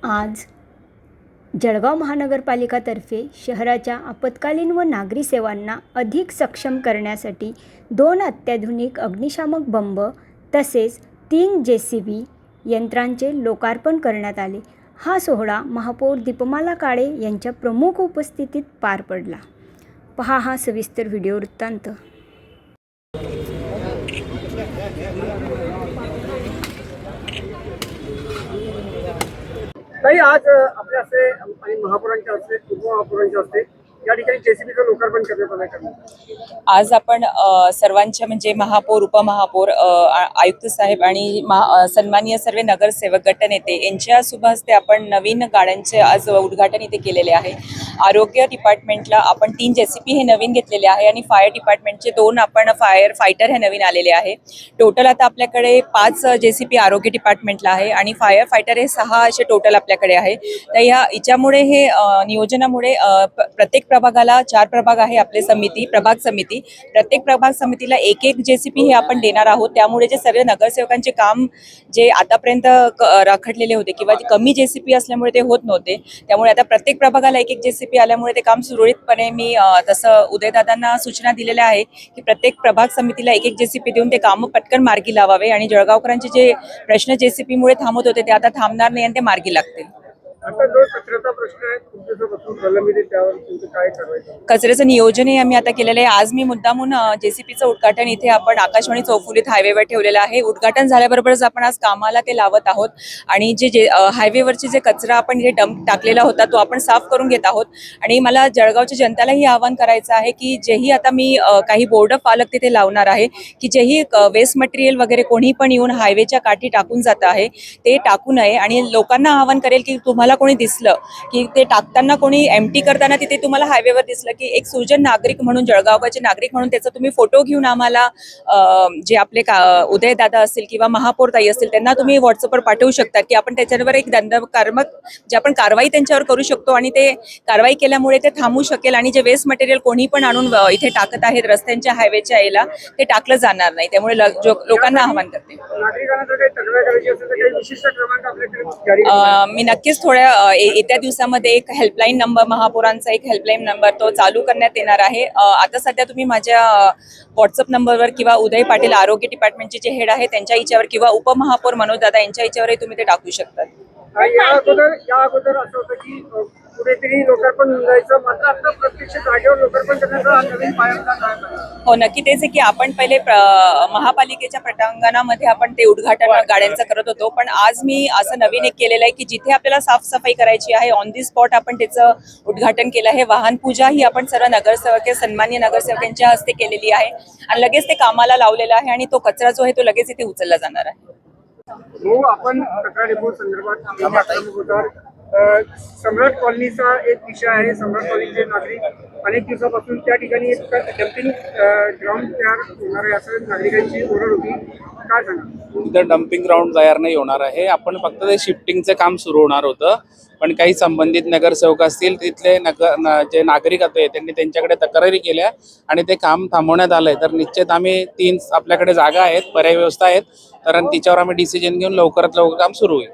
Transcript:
आज जळगाव महानगरपालिकातर्फे शहराच्या आपत्कालीन व नागरी सेवांना अधिक सक्षम करण्यासाठी 2 अत्याधुनिक अग्निशामक बंब तसेच 3 JCB यंत्रांचे लोकार्पण करण्यात आले। हा सोहळा महापौर दीपमाला काळे यांच्या प्रमुख उपस्थितीत पार पडला। पहा हा सविस्तर व्हिडिओ वृत्तांत। ताई, आज आपल्या हस्ते आणि महापौरांच्या हस्ते उपमहापौरांच्या हस्ते या ठिकाणी JCBचं लोकार्पण करण्यात आलं आहे। आज आपण सर्वांच्या म्हणजे महापौर, उपमहापौर, आयुक्त साहेब आणि सन्माननीय सर्व नगरसेवक, गटनेते यांच्या शुभ हस्ते आपण नवीन गाड्यांचे आज उद्घाटन इथे केलेले आहे। आरोग्य डिपार्टमेंटला आपण 3 JCB हे नवीन घेतलेले आहे आणि फायर डिपार्टमेंटचे 2 आपण फायर फायटर हे नवीन आलेले आहे। टोटल आता आपल्याकडे 5 JCB आरोग्य डिपार्टमेंटला आहे आणि फायर फायटर हे 6 असे टोटल आपल्याकडे आहे। तर याच्यामुळे हे नियोजनामुळे प्रत्येक प्रभागाला 4 प्रभाग आहे आपले प्रभाग समिती, प्रत्येक प्रभाग समितीला एक JCB हे आपण देणार आहोत। त्यामुळे जे सर्व नगरसेवकांचे काम जे आतापर्यंत रखडलेले होते किंवा कमी JCB असल्यामुळे ते होत नव्हते, त्यामुळे आता प्रत्येक प्रभागाला एक JCB आल्यामुळे ते काम सुरळीतपणे मी तसं उदयदादांना सूचना दिलेल्या आहे की प्रत्येक प्रभाग समितीला एक JCB देऊन ते काम पटकन मार्गी लावावे आणि जळगावकरांचे जे प्रश्न JCB मुळे थांबत होते ते आता थांबणार नाही आणि ते मार्गी लागतील। आता जो कचऱ्याचा प्रश्न आहे तुमच्यासोबत प्रलंबित आहे, त्यावर तुमचं काय करायचं? कचऱ्याचं नियोजनही आम्ही आता केलेलं आहे। आज मी मुद्दामून JCBचं उद्घाटन इथे आपण आकाशवाणी चौफुलीत हायवेवर ठेवलेलं आहे। उद्घाटन झाल्याबरोबरच आपण आज कामाला ते लावत आहोत आणि जे हायवेवरचे जे कचरा आपण इथे डंप टाकलेला होता तो आपण साफ करून घेत आहोत। आणि मला जळगावच्या जनतेलाही आवाहन करायचं आहे की जेही आता मी काही बोर्ड पालक तिथे लावणार आहे की जेही वेस्ट मटेरियल वगैरे कोणी पण येऊन हायवेच्या काठी टाकून जात आहे ते टाकू नये। आणि लोकांना आवाहन करेल की तुम्हाला कोणी दिसलं की ते टाकताना कोणी एम्प्टी करताना तिथे तुम्हाला हायवेवर दिसलं की एक सुजन नागरिक म्हणून, जळगावचे नागरिक म्हणून त्याचा तुम्ही फोटो घेऊन आम्हाला जे आपले उदयदादा असतील किंवा महापौर ताई असतील त्यांना तुम्ही व्हॉट्सअपवर पाठवू शकता की आपण त्याच्यावर एक दंडकारमक जे आपण कारवाई त्यांच्यावर करू शकतो आणि ते कारवाई केल्यामुळे ते थांबू शकेल आणि जे वेस्ट मटेरियल कोणी पण आणून इथे टाकत आहेत रस्त्यांच्या हायवेच्या याला ते टाकलं जाणार नाही। त्यामुळे लोकांना आवाहन करते। मी नक्कीच थोड्या येत्या दिवसामध्ये एक हेल्पलाईन नंबर, महापौरांचा एक हेल्पलाईन नंबर तो चालू करण्यात येणार आहे। आता सध्या तुम्ही माझ्या व्हॉट्सअप नंबरवर किंवा उदय पाटील आरोग्य डिपार्टमेंटचे जे हेड आहे त्यांच्या याच्यावर किंवा उपमहापौर मनोज दादा यांच्या याच्यावरही तुम्ही ते टाकू शकता। या अगोदर असं होतं की कुठेतरी लोकार्पण जायचं, मात्र आता प्रत्यक्ष जागेवर लोकार्पण करण्याचा नवीन पायंडा। हो, नक्की तेच आहे की आपण पहिले महापालिकेच्या पटांगणामध्ये आपण ते उद्घाटन गाड्यांचं करत होतो, पण आज मी असं नवीन एक केलेलं आहे की जिथे आपल्याला साफसफाई करायची आहे ऑन दी स्पॉट आपण त्याचं उद्घाटन केलं आहे। वाहन पूजा ही आपण सर्व नगरसेवक, सन्माननीय नगरसेवकांच्या हस्ते केलेली आहे आणि लगेच ते कामाला लावलेलं आहे आणि तो कचरा जो आहे तो लगेच इथे उचलला जाणार आहे। हो, आपण कचरा डेपो संदर्भात सम्राट कॉलनीचा एक विषय आहे। सम्राट कॉलनीचे नागरिक अनेक दिवसापासून त्या ठिकाणी एक डम्पिंग ग्राउंड तयार होणार आहे असं नागरिकांची ओरड होती, काय सांगा? तिथं डम्पिंग ग्राउंड तयार नाही होणार आहे। आपण फक्त ते शिफ्टिंगचं काम सुरू होणार होतं, पण काही संबंधित नगरसेवक असतील तिथले जे नागरिक होते त्यांनी त्यांच्याकडे तक्रारी केल्या आणि ते काम थांबवण्यात आलंय। तर निश्चित आम्ही 3 आपल्याकडे जागा आहेत, पर्याय व्यवस्था आहेत, तर तिच्यावर आम्ही डिसिजन घेऊन लवकरात लवकर काम सुरू होईल।